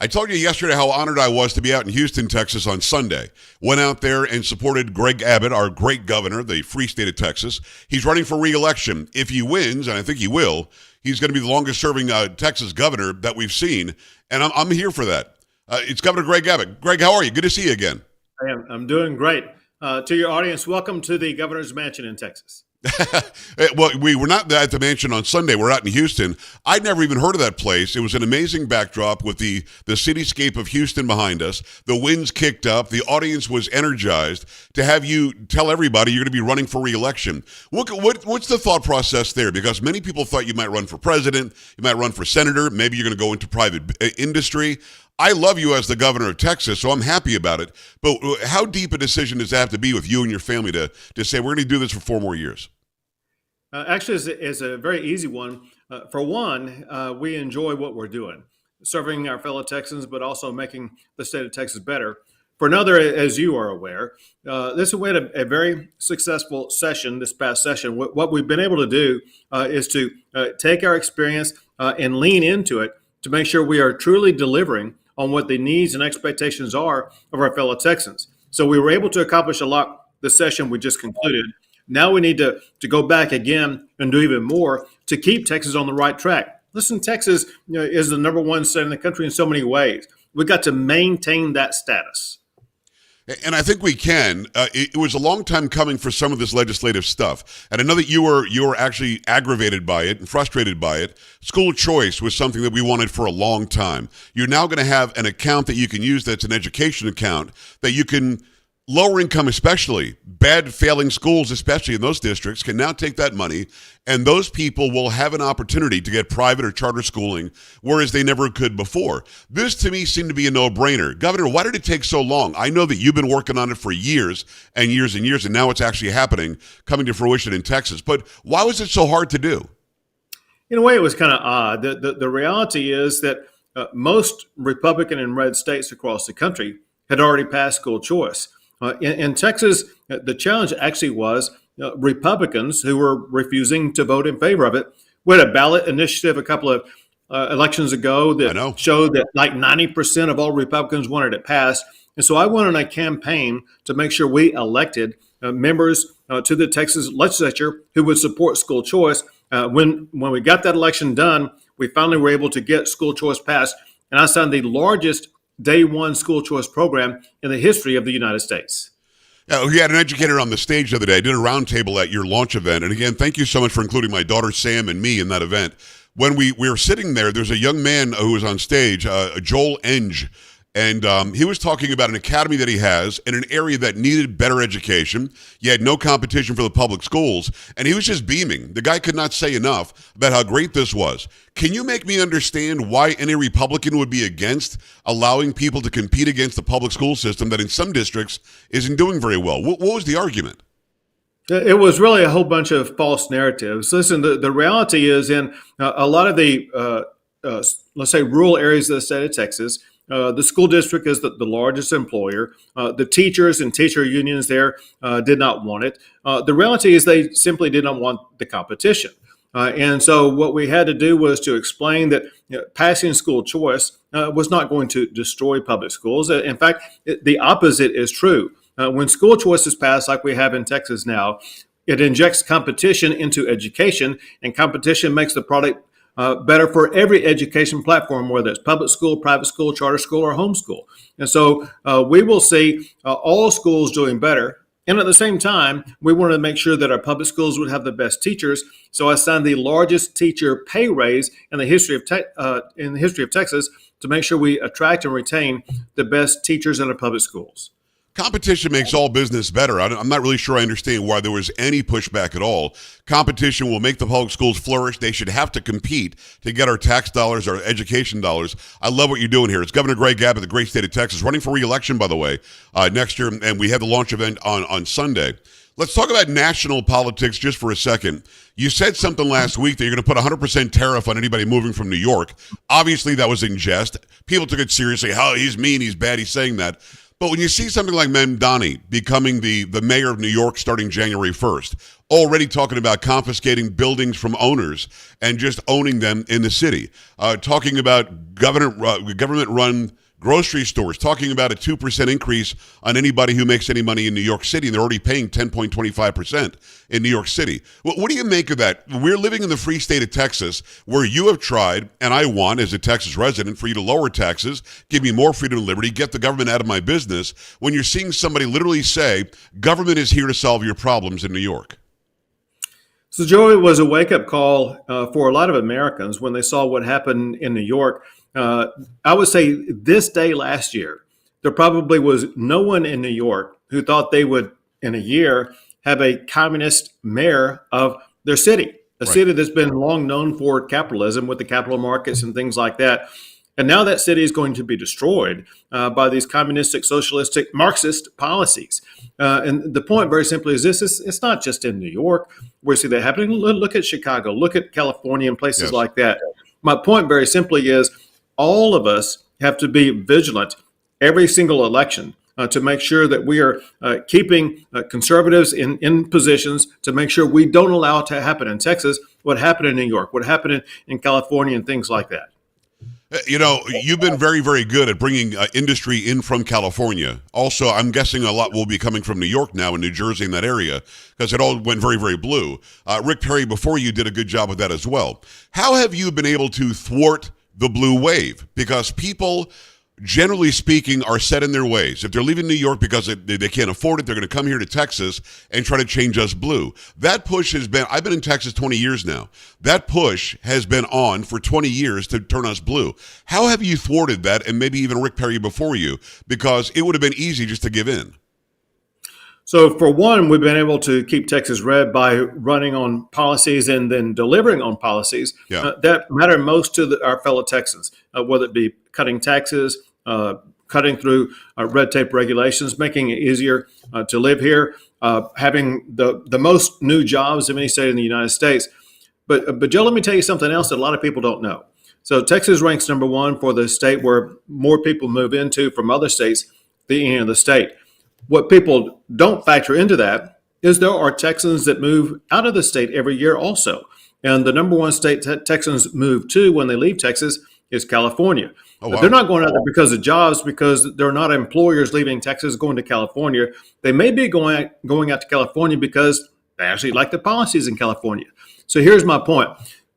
I told you yesterday how honored I was to be out in Houston, Texas on Sunday. Went out there and supported Greg Abbott, our great governor, the free state of Texas. He's running for re-election. If he wins, and I think he will, he's going to be the longest-serving Texas governor that we've seen, and I'm here for that. It's Governor Greg Abbott. Greg, how are you? Good to see you again. I'm doing great. To your audience, welcome to the governor's mansion in Texas. Well, we were not at the mansion on Sunday. We're out in Houston. I'd never even heard of that place. It was an amazing backdrop with the cityscape of Houston behind us. The winds kicked up. The audience was energized to have you tell everybody you're going to be running for re-election. What's the thought process there? Because many people thought you might run for president, you might run for senator, maybe you're going to go into private industry. I love you as the governor of Texas, so I'm happy about it. But how deep a decision does that have to be with you and your family to say, we're going to do this for 4 more years? Actually, it's a very easy one. For one, we enjoy what we're doing, serving our fellow Texans, but also making the state of Texas better. For another, as you are aware, we had a very successful session this past session. What we've been able to do is to take our experience and lean into it to make sure we are truly delivering on what the needs and expectations are of our fellow Texans. So we were able to accomplish a lot the session we just concluded. Now we need to go back again and do even more to keep Texas on the right track. Listen, Texas is the number one state in the country in so many ways. We've got to maintain that status. And I think we can. It was a long time coming for some of this legislative stuff. And I know that you were actually aggravated by it and frustrated by it. School choice was something that we wanted for a long time. You're now going to have an account that you can use that's an education account that you can, lower income especially, bad failing schools especially in those districts, can now take that money and those people will have an opportunity to get private or charter schooling, whereas they never could before. This to me seemed to be a no-brainer. Governor, why did it take so long? I know that you've been working on it for years and years and years, and now it's actually happening, coming to fruition in Texas. But why was it so hard to do? In a way, it was kind of odd. The reality is that most Republican and red states across the country had already passed school choice. In Texas, the challenge actually was Republicans who were refusing to vote in favor of it. We had a ballot initiative a couple of elections ago that showed that like 90% of all Republicans wanted it passed. And so I went on a campaign to make sure we elected members to the Texas legislature who would support school choice. When we got that election done, we finally were able to get school choice passed. And I signed the largest day one school choice program in the history of the United States. We had an educator on the stage the other day. I did a roundtable at your launch event. And again, thank you so much for including my daughter Sam and me in that event. When we were sitting there's a young man who was on stage, Joel Enge. And he was talking about an academy that he has in an area that needed better education. You had no competition for the public schools. And he was just beaming. The guy could not say enough about how great this was. Can you make me understand why any Republican would be against allowing people to compete against the public school system that in some districts isn't doing very well? What was the argument? It was really a whole bunch of false narratives. Listen, the reality is in a lot of the, let's say, rural areas of the state of Texas, the school district is the largest employer. The teachers and teacher unions there did not want it. The reality is they simply did not want the competition. And so what we had to do was to explain that passing school choice was not going to destroy public schools. In fact, the opposite is true. When school choice is passed, like we have in Texas now, it injects competition into education, and competition makes the product better for every education platform, whether it's public school, private school, charter school, or homeschool. And so we will see all schools doing better. And at the same time, we wanted to make sure that our public schools would have the best teachers. So I signed the largest teacher pay raise in the history of Texas to make sure we attract and retain the best teachers in our public schools. Competition makes all business better. I'm not really sure I understand why there was any pushback at all. Competition will make the public schools flourish. They should have to compete to get our tax dollars, our education dollars. I love what you're doing here. It's Governor Greg Abbott, the great state of Texas, running for re-election, by the way, next year, and we have the launch event on Sunday. Let's talk about national politics just for a second. You said something last week that you're going to put 100% tariff on anybody moving from New York. Obviously, that was in jest. People took it seriously. How he's mean, he's bad, he's saying that. But when you see something like Mamdani becoming the mayor of New York starting January 1st, already talking about confiscating buildings from owners and just owning them in the city, talking about government-run grocery stores, talking about a 2% increase on anybody who makes any money in New York City, and they're already paying 10.25% in New York City. What do you make of that? We're living in the free state of Texas, where you have tried, and I want, as a Texas resident, for you to lower taxes, give me more freedom and liberty, get the government out of my business, when you're seeing somebody literally say, government is here to solve your problems in New York. So, Joey, it was a wake-up call for a lot of Americans when they saw what happened in New York. I would say this day last year, there probably was no one in New York who thought they would, in a year, have a communist mayor of their city, a city that's been long known for capitalism with the capital markets and things like that. And now that city is going to be destroyed by these communistic, socialistic, Marxist policies. And the point very simply is this, it's not just in New York where we see that happening. Look at Chicago, look at California and places like that. My point very simply is all of us have to be vigilant every single election to make sure that we are keeping conservatives in positions to make sure we don't allow it to happen in Texas, what happened in New York, what happened in California and things like that. You know, you've been very, very good at bringing industry in from California. Also, I'm guessing a lot will be coming from New York now and New Jersey in that area because it all went very, very blue. Rick Perry, before you, did a good job with that as well. How have you been able to thwart the blue wave? Because people, generally speaking, are set in their ways. If they're leaving New York because they can't afford it, they're going to come here to Texas and try to change us blue. That push has been, I've been in Texas 20 years now. That push has been on for 20 years to turn us blue. How have you thwarted that, and maybe even Rick Perry before you? Because it would have been easy just to give in. So for one, we've been able to keep Texas red by running on policies and then delivering on policies that matter most to our fellow Texans, whether it be cutting taxes, cutting through red tape regulations, making it easier to live here, having the most new jobs of any state in the United States. But Joe, let me tell you something else that a lot of people don't know. So Texas ranks number one for the state where more people move into from other states than the state. What people don't factor into that is there are Texans that move out of the state every year also. And the number one state Texans move to when they leave Texas is California. Oh, wow. They're not going out there because of jobs, because they're not employers leaving Texas going to California. They may be going out to California because they actually like the policies in California. So here's my point.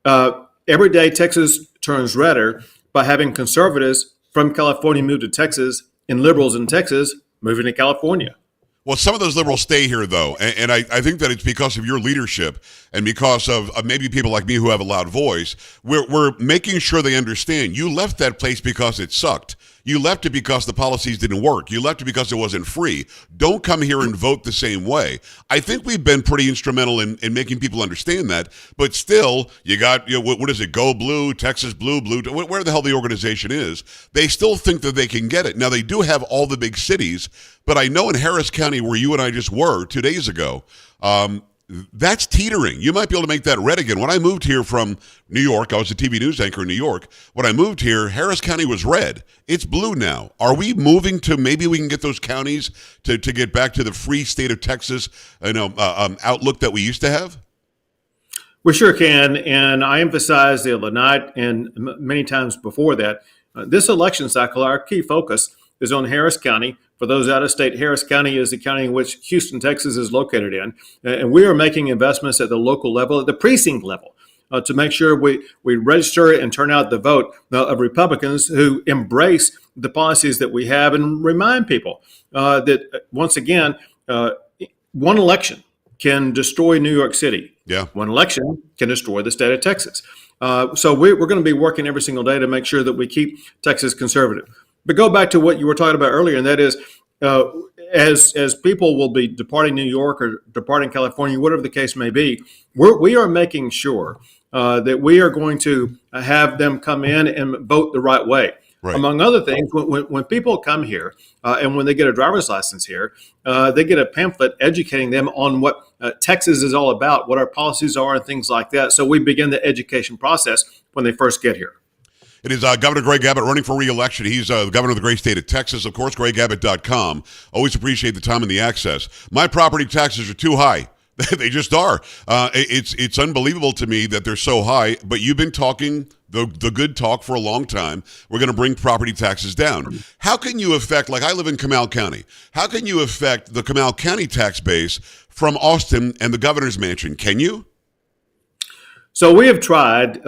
Every day Texas turns redder by having conservatives from California move to Texas and liberals in Texas moving to California. Well, some of those liberals stay here, though, and I think that it's because of your leadership and because of maybe people like me who have a loud voice. We're making sure they understand you left that place because it sucked. You left it because the policies didn't work. You left it because it wasn't free. Don't come here and vote the same way. I think we've been pretty instrumental in making people understand that, but still, you got, what is it, Go Blue, Texas Blue, where the hell the organization is, they still think that they can get it. Now, they do have all the big cities, but I know in Harris County, where you and I just were 2 days ago, that's teetering. You might be able to make that red again. When I moved here from New York, I was a TV news anchor in New York. When I moved here, Harris County was red. It's blue now. Are we moving to maybe we can get those counties to get back to the free state of Texas, outlook that we used to have? We sure can. And I emphasized the other night and many times before that, this election cycle, our key focus is on Harris County. For those out of state, Harris County is the county in which Houston, Texas is located in. And we are making investments at the local level, at the precinct level, to make sure we register and turn out the vote of Republicans who embrace the policies that we have and remind people that, once again, one election can destroy New York City. Yeah. One election can destroy the state of Texas. So we're going to be working every single day to make sure that we keep Texas conservative. But go back to what you were talking about earlier, and that is as people will be departing New York or departing California, whatever the case may be, we are making sure that we are going to have them come in and vote the right way. Right. Among other things, when people come here and when they get a driver's license here, they get a pamphlet educating them on what Texas is all about, what our policies are and things like that. So we begin the education process when they first get here. It is Governor Greg Abbott running for re-election. He's the governor of the great state of Texas. Of course, GregAbbott.com. Always appreciate the time and the access. My property taxes are too high. They just are. It's unbelievable to me that they're so high, but you've been talking the good talk for a long time. We're going to bring property taxes down. How can you affect, like I live in Comal County, how can you affect the Comal County tax base from Austin and the governor's mansion? Can you? So we have tried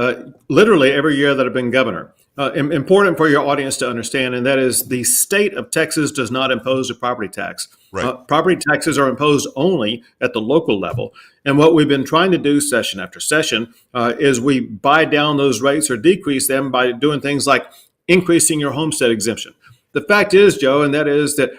literally every year that I've been governor. Important for your audience to understand, and that is the state of Texas does not impose a property tax. Right. Property taxes are imposed only at the local level. And what we've been trying to do session after session is we buy down those rates or decrease them by doing things like increasing your homestead exemption. The fact is, Joe, and that is that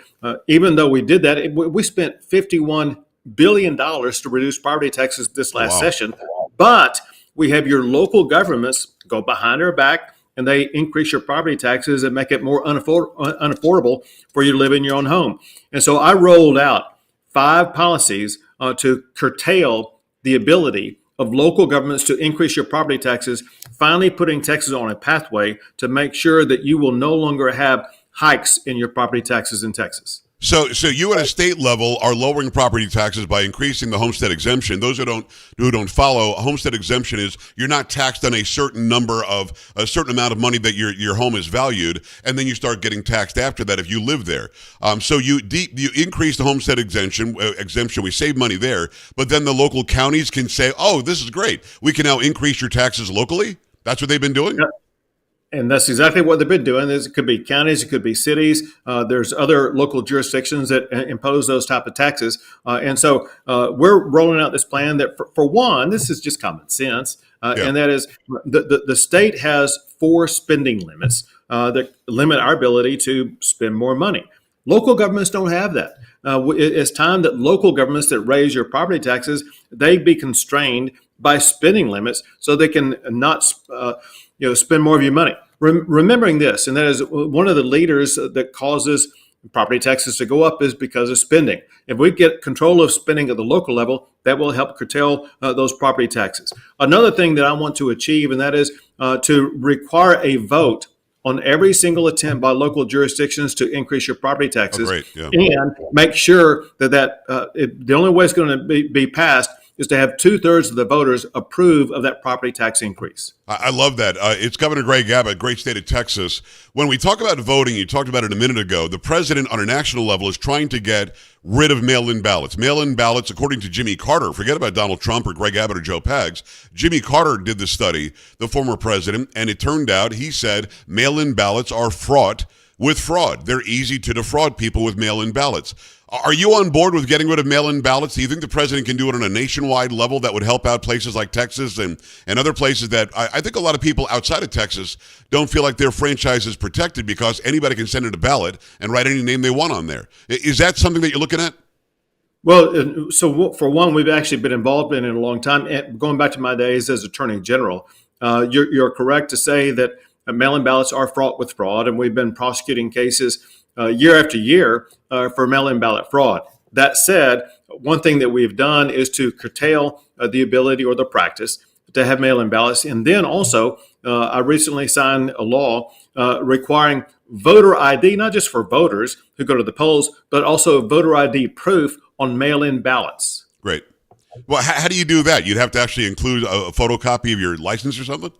even though we did that, we spent $51 billion to reduce property taxes this last session. But we have your local governments go behind our back and they increase your property taxes and make it more unaffordable for you to live in your own home. And so I rolled out 5 policies to curtail the ability of local governments to increase your property taxes, finally putting Texas on a pathway to make sure that you will no longer have hikes in your property taxes in Texas. So you at a state level are lowering property taxes by increasing the homestead exemption. Those who don't follow, a homestead exemption is you're not taxed on a certain amount of money that your home is valued, and then you start getting taxed after that if you live there. So you increase the homestead exemption. We save money there, but then the local counties can say, "Oh, this is great. We can now increase your taxes locally." That's what they've been doing. Yeah. And that's exactly what they've been doing. It could be counties, it could be cities. There's other local jurisdictions that impose those type of taxes. And so we're rolling out this plan that, for one, this is just common sense. And that is the state has 4 spending limits that limit our ability to spend more money. Local governments don't have that. It's time that local governments that raise your property taxes, they be constrained by spending limits so they can not spend more of your money. Remembering this, and that is one of the leaders that causes property taxes to go up is because of spending. If we get control of spending at the local level, that will help curtail those property taxes. Another thing that I want to achieve, and that is to require a vote on every single attempt by local jurisdictions to increase your property taxes, and make sure that the only way it's going to be passed is to have 2/3 of the voters approve of that property tax increase. I love that. It's Governor Greg Abbott, great state of Texas. When we talk about voting, you talked about it a minute ago, the president on a national level is trying to get rid of mail-in ballots. Mail-in ballots, according to Jimmy Carter, forget about Donald Trump or Greg Abbott or Joe Pags. Jimmy Carter did the study, the former president, and it turned out, he said, mail-in ballots are fraught with fraud. They're easy to defraud people with mail-in ballots. Are you on board with getting rid of mail-in ballots? Do you think the president can do it on a nationwide level that would help out places like Texas and other places that I think a lot of people outside of Texas don't feel like their franchise is protected because anybody can send in a ballot and write any name they want on there? Is that something that you're looking at? Well, so for one, we've actually been involved in it a long time. And going back to my days as Attorney General, you're correct to say that mail-in ballots are fraught with fraud, and we've been prosecuting cases year after year for mail-in ballot fraud. That said, one thing that we've done is to curtail the ability or the practice to have mail-in ballots. And then also, I recently signed a law requiring voter ID, not just for voters who go to the polls, but also voter ID proof on mail-in ballots. Great. Well, how do you do that? You'd have to actually include a photocopy of your license or something?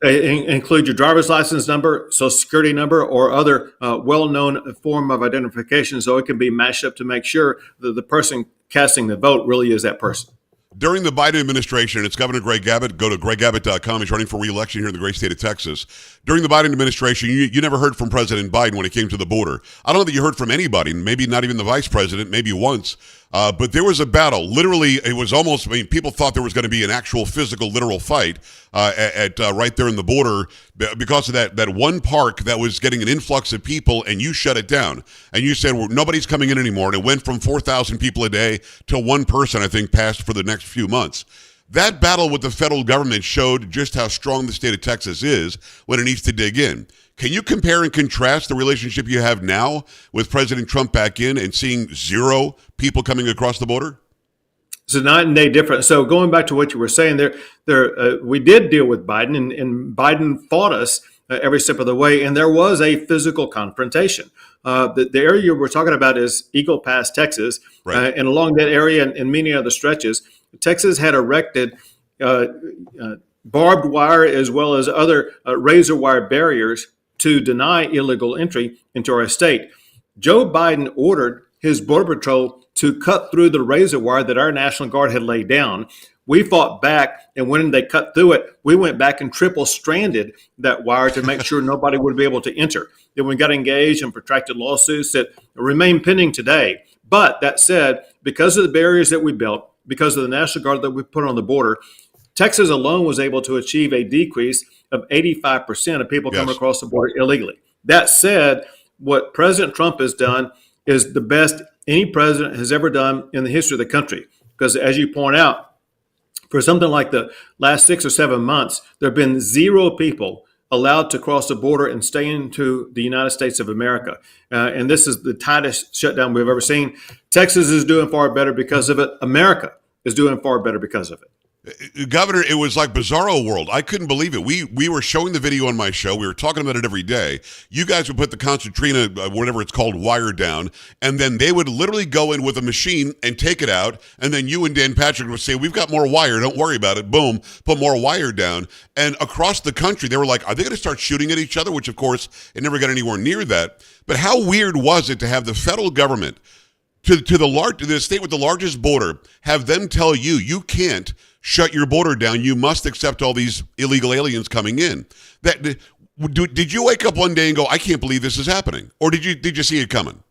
Include your driver's license number, social security number, or other well-known form of identification so it can be matched up to make sure that the person casting the vote really is that person. During the Biden administration, it's Governor Greg Abbott. Go to GregAbbott.com. He's running for re-election here in the great state of Texas. During the Biden administration, you never heard from President Biden when it came to the border. I don't know that you heard from anybody, maybe not even the vice president, maybe once. But there was a battle. Literally, it was almost, people thought there was going to be an actual physical, literal fight right there in the border because of that one park that was getting an influx of people, and you shut it down. And you said, well, nobody's coming in anymore. And it went from 4,000 people a day to one person, I think, passed for the next few months. That battle with the federal government showed just how strong the state of Texas is when it needs to dig in. Can you compare and contrast the relationship you have now with President Trump back in and seeing 0 people coming across the border? It's a night and day difference. So going back to what you were saying there, we did deal with Biden, and Biden fought us every step of the way. And there was a physical confrontation. The area we're talking about is Eagle Pass, Texas. Right. And along that area and many other stretches, Texas had erected barbed wire as well as other razor wire barriers to deny illegal entry into our state. Joe Biden ordered his Border Patrol to cut through the razor wire that our National Guard had laid down. We fought back, and when they cut through it, we went back and triple stranded that wire to make sure nobody would be able to enter. Then we got engaged in protracted lawsuits that remain pending today. But that said, because of the barriers that we built, because of the National Guard that we put on the border, Texas alone was able to achieve a decrease of 85% of people coming across the border illegally. That said, what President Trump has done is the best any president has ever done in the history of the country. Because as you point out, for something like the last 6 or 7 months, there have been 0 people allowed to cross the border and stay into the United States of America. And this is the tightest shutdown we've ever seen. Texas is doing far better because of it. America is doing far better because of it. Governor, it was like bizarro world. I couldn't believe it. We were showing the video on my show. We were talking about it every day. You guys would put the concertina, whatever it's called, wire down, and then they would literally go in with a machine and take it out, and then you and Dan Patrick would say, we've got more wire, don't worry about it. Boom, put more wire down. And across the country, they were like, are they going to start shooting at each other? Which, of course, it never got anywhere near that. But how weird was it to have the federal government, to the state with the largest border, have them tell you, you can't shut your border down. You must accept all these illegal aliens coming in. Did you wake up one day and go, I can't believe this is happening? Or did you see it coming?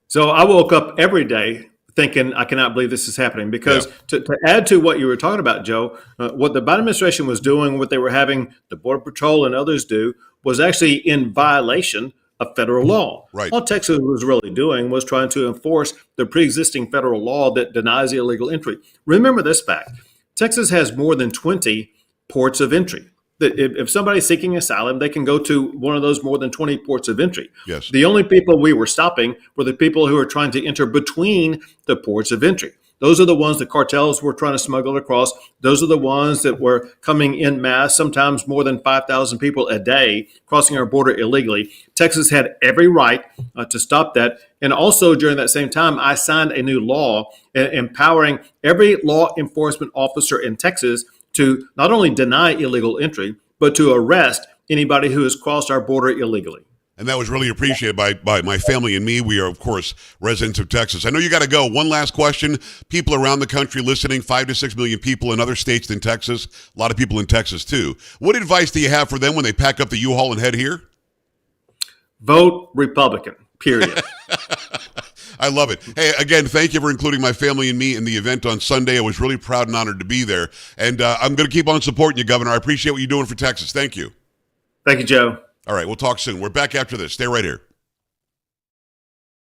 So I woke up every day thinking, I cannot believe this is happening. Because to add to what you were talking about, Joe, what the Biden administration was doing, what they were having the Border Patrol and others do, was actually in violation of federal law. Right. All Texas was really doing was trying to enforce the pre-existing federal law that denies illegal entry. Remember this fact. Texas has more than 20 ports of entry. If somebody's seeking asylum, they can go to one of those more than 20 ports of entry. Yes. The only people we were stopping were the people who are trying to enter between the ports of entry. Those are the ones the cartels were trying to smuggle across. Those are the ones that were coming en masse, sometimes more than 5,000 people a day crossing our border illegally. Texas had every right to stop that. And also during that same time, I signed a new law empowering every law enforcement officer in Texas to not only deny illegal entry, but to arrest anybody who has crossed our border illegally. And that was really appreciated by my family and me. We are, of course, residents of Texas. I know you got to go. One last question. People around the country listening, 5 to 6 million people in other states than Texas. A lot of people in Texas, too. What advice do you have for them when they pack up the U-Haul and head here? Vote Republican, period. I love it. Hey, again, thank you for including my family and me in the event on Sunday. I was really proud and honored to be there. And I'm going to keep on supporting you, Governor. I appreciate what you're doing for Texas. Thank you. Thank you, Joe. All right, we'll talk soon. We're back after this. Stay right here.